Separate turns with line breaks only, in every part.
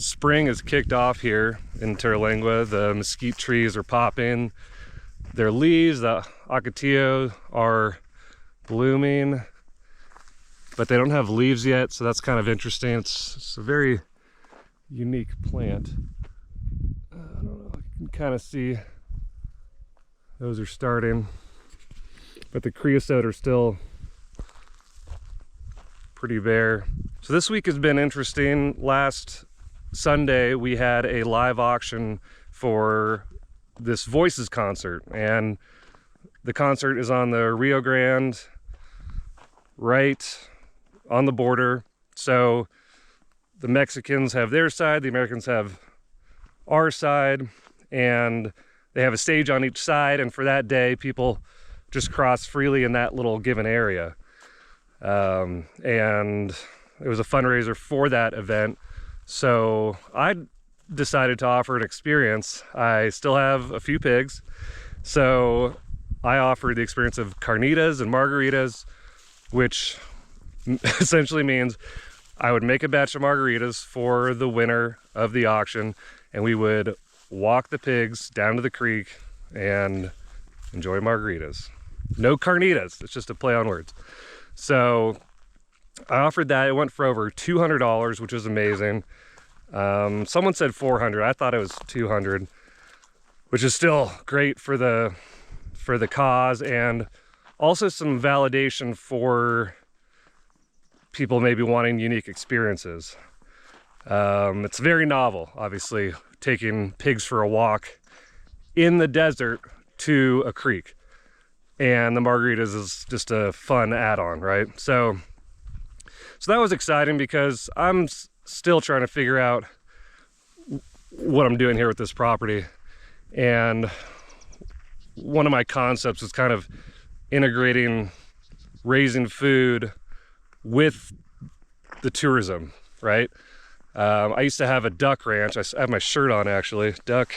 Spring is kicked off here in Terlingua. The mesquite trees are popping. Their leaves, the ocotillo, are blooming, but they don't have leaves yet, so that's kind of interesting. It's a very unique plant. I don't know, you can kind of see those are starting, but the creosote are still pretty bare. So this week has been interesting. Last Sunday we had a live auction for this Voices concert, and the concert is on the Rio Grande, right on the border. So the Mexicans have their side, the Americans have our side, and they have a stage on each side, and for that day people just cross freely in that little given area. And it was a fundraiser for that event, so I decided to offer an experience. I still have a few pigs, so I offered the experience of carnitas and margaritas, which essentially means I would make a batch of margaritas for the winner of the auction, and we would walk the pigs down to the creek and enjoy margaritas. No carnitas, it's just a play on words. So I offered that. It went for over $200, which was amazing. Someone said 400. I thought it was 200, which is still great for the cause, and also some validation for people maybe wanting unique experiences. It's very novel, obviously, taking pigs for a walk in the desert to a creek, and the margaritas is just a fun add-on, right? So that was exciting because I'm still trying to figure out what I'm doing here with this property. And one of my concepts is kind of integrating raising food with the tourism, right? I used to have a duck ranch. I have my shirt on, actually, Duck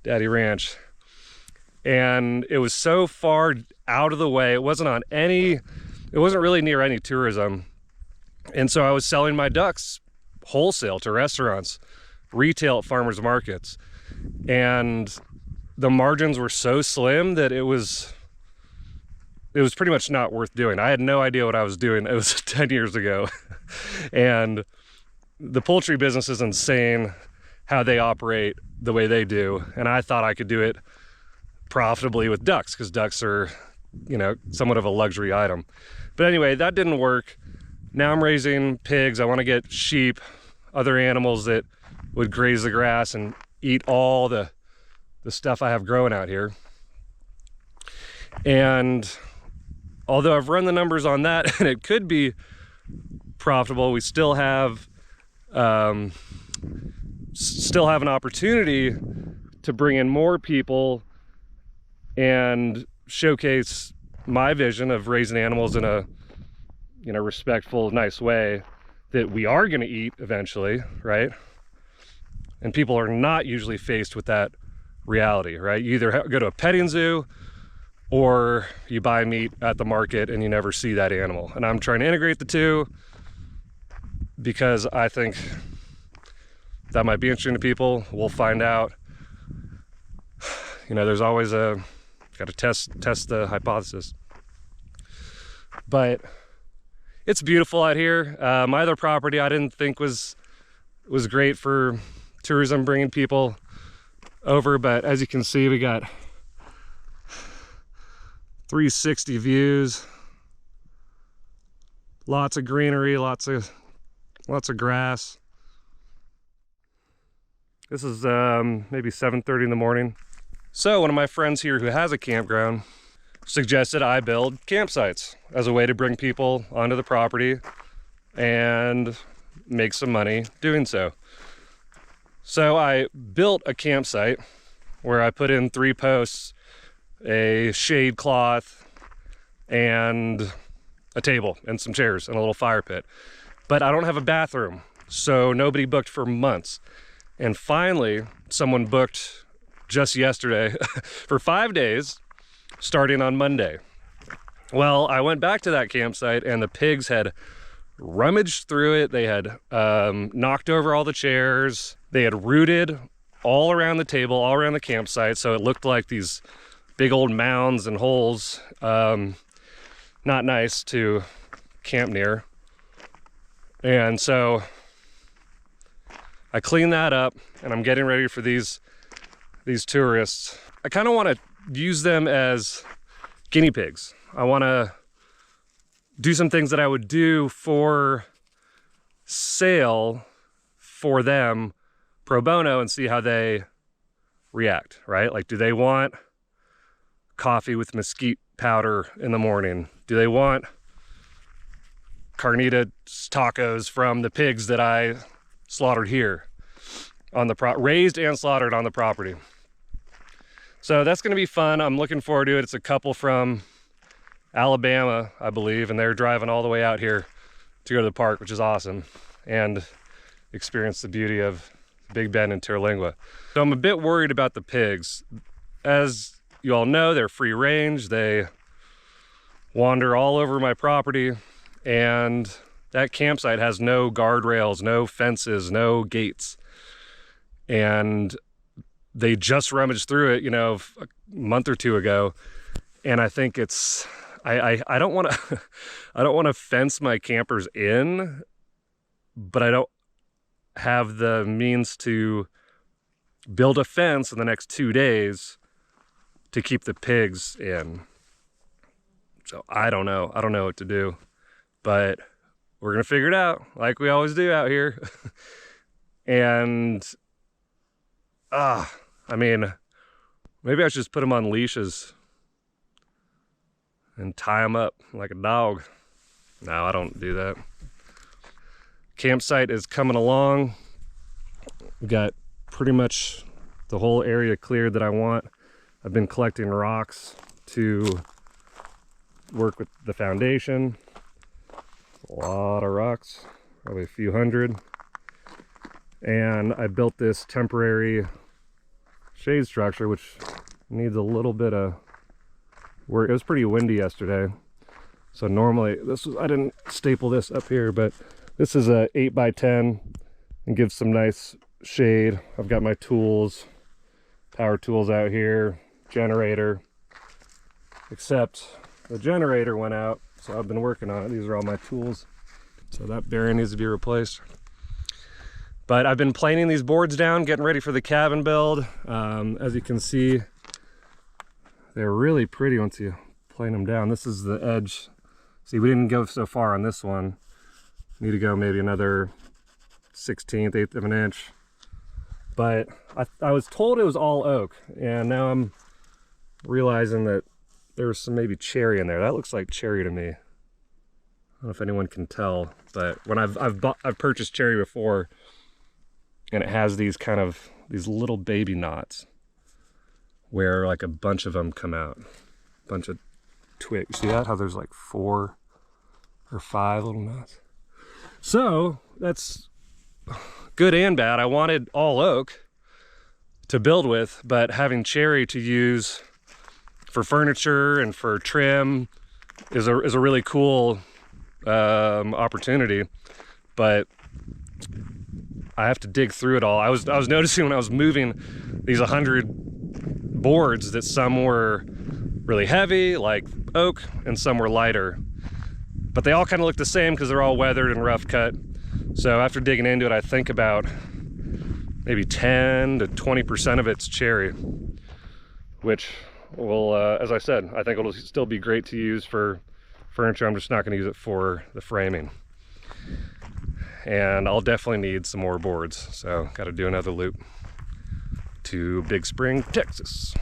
Daddy Ranch. And it was so far out of the way. It wasn't really near any tourism. And so I was selling my ducks wholesale to restaurants, retail at farmers markets. And the margins were so slim that it was pretty much not worth doing. I had no idea what I was doing. It was 10 years ago. And the poultry business is insane how they operate the way they do. And I thought I could do it profitably with ducks, because ducks are, somewhat of a luxury item. But anyway, that didn't work. Now I'm raising pigs. I want to get sheep, other animals that would graze the grass and eat all the stuff I have growing out here. And although I've run the numbers on that and it could be profitable, we still have an opportunity to bring in more people and showcase my vision of raising animals in a respectful, nice way that we are going to eat eventually, right? And people are not usually faced with that reality, right? You either go to a petting zoo or you buy meat at the market and you never see that animal. And I'm trying to integrate the two because I think that might be interesting to people. We'll find out. There's always got to test the hypothesis. But it's beautiful out here. My other property I didn't think was great for tourism, bringing people over, but as you can see, we got 360 views, lots of greenery, lots of grass. This is maybe 7:30 in the morning. So one of my friends here who has a campground suggested I build campsites as a way to bring people onto the property and make some money doing so. So I built a campsite where I put in 3 posts, a shade cloth, and a table and some chairs and a little fire pit. But I don't have a bathroom, so nobody booked for months. And finally, someone booked just yesterday for 5 days, starting on Monday. Well, I went back to that campsite and the pigs had rummaged through it. They had knocked over all the chairs. They had rooted all around the table, all around the campsite, so it looked like these big old mounds and holes. Not nice to camp near. And so I cleaned that up, and I'm getting ready for these tourists. I kind of want to use them as guinea pigs. I want to do some things that I would do for sale for them pro bono and see how they react, right? Like, do they want coffee with mesquite powder in the morning? Do they want carnita tacos from the pigs that I slaughtered here on the raised and slaughtered on the property? So that's going to be fun. I'm looking forward to it. It's a couple from Alabama, I believe, and they're driving all the way out here to go to the park, which is awesome, and experience the beauty of Big Bend and Terlingua. So I'm a bit worried about the pigs. As you all know, they're free range. They wander all over my property, and that campsite has no guardrails, no fences, no gates. And they just rummaged through it, you know, a month or two ago. And I think it's, I don't want to, I don't want to fence my campers in, but I don't have the means to build a fence in the next 2 days to keep the pigs in. So I don't know what to do, but we're gonna figure it out like we always do out here. And I mean, maybe I should just put them on leashes and tie them up like a dog. No, I don't do that. Campsite is coming along. We got pretty much the whole area cleared that I want. I've been collecting rocks to work with the foundation. A lot of rocks, probably a few hundred. And I built this temporary shade structure, which needs a little bit of work. It was pretty windy yesterday, so normally I didn't staple this up here, but this is a 8x10 and gives some nice shade. I've got my tools, power tools out here, generator, except the generator went out, so I've been working on it. These are all my tools, so that bearing needs to be replaced. But I've been planing these boards down, getting ready for the cabin build. As you can see, they're really pretty once you plane them down. This is the edge. See, we didn't go so far on this one. Need to go maybe another 1/16, 1/8 of an inch. But I was told it was all oak, and now I'm realizing that there's some maybe cherry in there. That looks like cherry to me. I don't know if anyone can tell, but when I've purchased cherry before, and it has these these little baby knots where like a bunch of them come out, a bunch of twigs. See that? How there's like 4 or 5 little knots. So that's good and bad. I wanted all oak to build with, but having cherry to use for furniture and for trim is a really cool opportunity. But I have to dig through it all. I was noticing when I was moving these 100 boards that some were really heavy, like oak, and some were lighter. But they all kind of look the same because they're all weathered and rough cut. So after digging into it, I think about maybe 10 to 20% of it's cherry, which will, as I said, I think it'll still be great to use for furniture. I'm just not going to use it for the framing. And I'll definitely need some more boards, so got to do another loop to Big Spring, Texas.